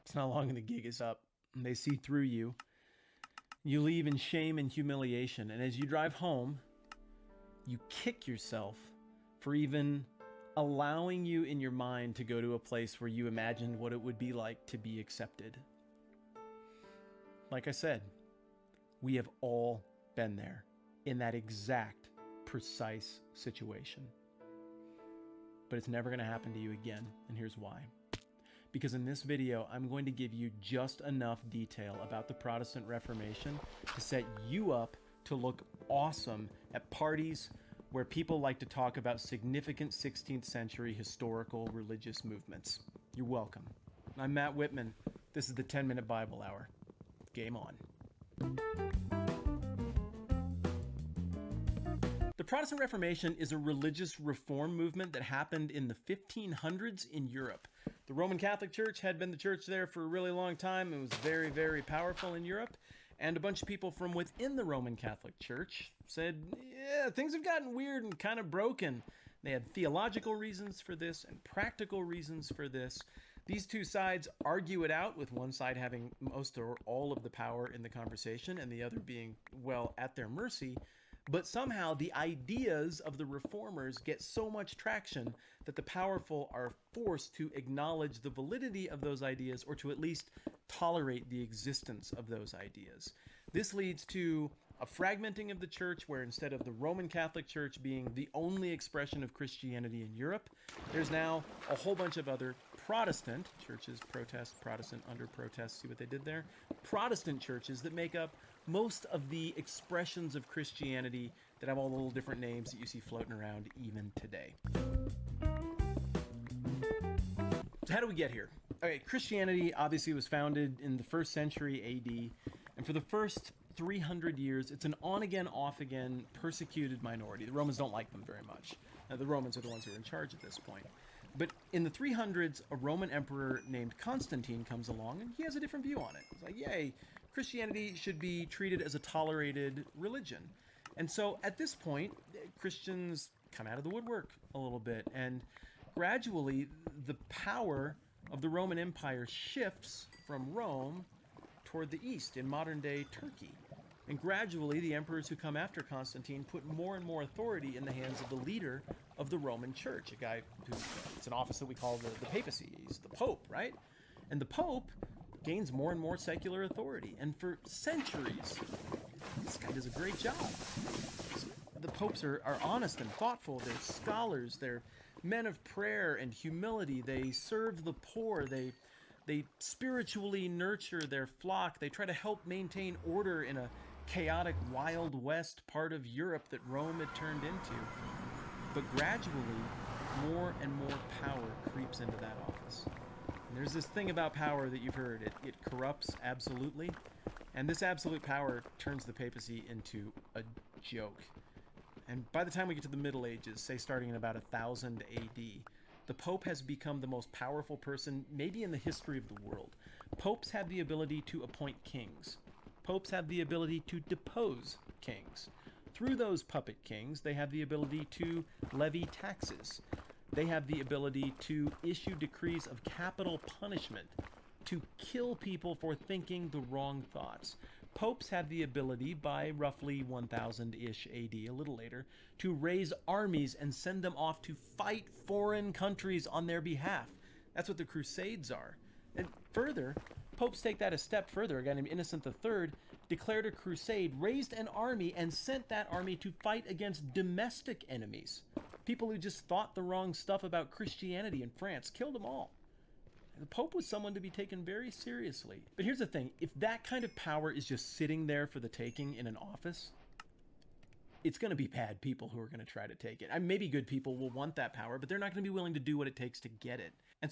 It's not long and the gig is up. They see through you. You leave in shame and humiliation. And as you drive home, you kick yourself for even allowing you in your mind to go to a place where you imagined what it would be like to be accepted. Like I said, we have all been there in that exact, precise situation. But it's never going to happen to you again, and here's why. Because in this video, I'm going to give you just enough detail about the Protestant Reformation to set you up to look awesome at parties where people like to talk about significant 16th century historical religious movements. You're welcome. I'm Matt Whitman. This is the 10-Minute Bible Hour. Game on. The Protestant Reformation is a religious reform movement that happened in the 1500s in Europe. The Roman Catholic Church had been the church there for a really long time. It was very, very powerful in Europe. And a bunch of people from within the Roman Catholic Church said, yeah, things have gotten weird and kind of broken. They had theological reasons for this and practical reasons for this. These two sides argue it out, with one side having most or all of the power in the conversation and the other being, well, at their mercy. But somehow the ideas of the reformers get so much traction that the powerful are forced to acknowledge the validity of those ideas, or to at least tolerate the existence of those ideas. This leads to a fragmenting of the church, where instead of the Roman Catholic Church being the only expression of Christianity in Europe, there's now a whole bunch of other Protestant churches, protest, Protestant under protest, see what they did there? Protestant churches that make up most of the expressions of Christianity that have all the little different names that you see floating around even today. So how do we get here? Okay, Christianity obviously was founded in the 1st century AD, and for the first 300 years, it's an on-again, off-again persecuted minority. The Romans don't like them very much. Now, the Romans are the ones who are in charge at this point. But in the 300s, a Roman emperor named Constantine comes along, and he has a different view on it. It's like, yay, Christianity should be treated as a tolerated religion. And so at this point, Christians come out of the woodwork a little bit, and gradually the power of the Roman Empire shifts from Rome toward the east in modern-day Turkey. And gradually, the emperors who come after Constantine put more and more authority in the hands of the leader of the Roman Church, a guy who, it's an office that we call the papacy. He's the Pope, right? And the Pope gains more and more secular authority. And for centuries, this guy does a great job. The popes are honest and thoughtful. They're scholars. They're men of prayer and humility. They serve the poor. They spiritually nurture their flock. They try to help maintain order in a chaotic Wild West part of Europe that Rome had turned into. But gradually, more and more power creeps into that office. And there's this thing about power that you've heard. It corrupts absolutely. And this absolute power turns the papacy into a joke. And by the time we get to the Middle Ages, say starting in about 1000 AD, the Pope has become the most powerful person maybe in the history of the world. Popes have the ability to appoint kings. Popes have the ability to depose kings. Through those puppet kings, they have the ability to levy taxes. They have the ability to issue decrees of capital punishment, to kill people for thinking the wrong thoughts. Popes have the ability, by roughly 1000-ish AD, a little later, to raise armies and send them off to fight foreign countries on their behalf. That's what the Crusades are. And further, popes take that a step further. A guy named Innocent III declared a crusade, raised an army, and sent that army to fight against domestic enemies. People who just thought the wrong stuff about Christianity in France, killed them all. The Pope was someone to be taken very seriously. But here's the thing, if that kind of power is just sitting there for the taking in an office, it's going to be bad people who are going to try to take it. I mean, maybe good people will want that power, but they're not going to be willing to do what it takes to get it. And